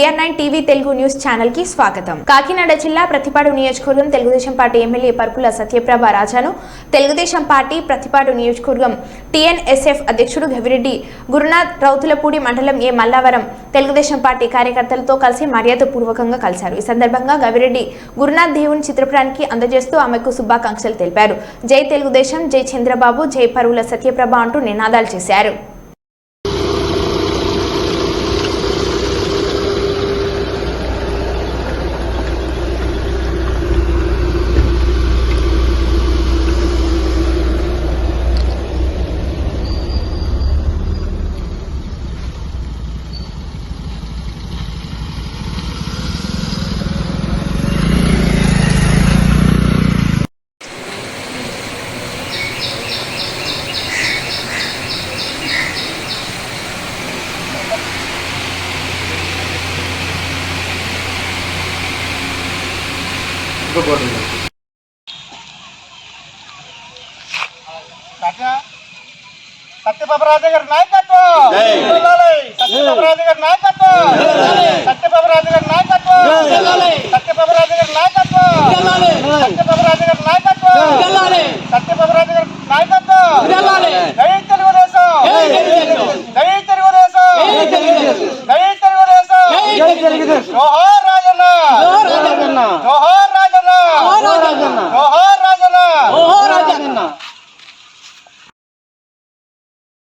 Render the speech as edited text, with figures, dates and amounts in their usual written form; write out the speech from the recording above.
AR9 TV Telugu news channel కి స్వాగతం. కాకినాడ జిల్లా ప్రతిపాడు నియోజకవర్గం తెలుగుదేశం పార్టీ ఎమ్మెల్యే పర్పుల సత్యప్రభ రాజాను తెలుగుదేశం పార్టీ ప్రతిపాడు నియోజకవర్గం TNSF అధ్యక్షుడు గవిరెడ్డి గురునాథ్ రౌతులపూడి మండలం ఏ మల్లావరం తెలుగుదేశం పార్టీ కార్యకర్తలతో కలిసి మర్యాదపూర్వకంగా కలిశారు. ఈ సందర్భంగా గవిరెడ్డి గురునాథ్ దేవుని చిత్రపటానికి అందజేస్తూ ఆమెకు శుభాకాంక్షలు తెలిపారు. జై తెలుగుదేశం, జై చంద్రబాబు, జై పర్పుల సత్యప్రభ అంటూ నినాదాలు చేశారు. సత్యప్రభ రాజా గారి నాయకత్వం, సత్యప్రభ రాజా గారి నాయకత్వం.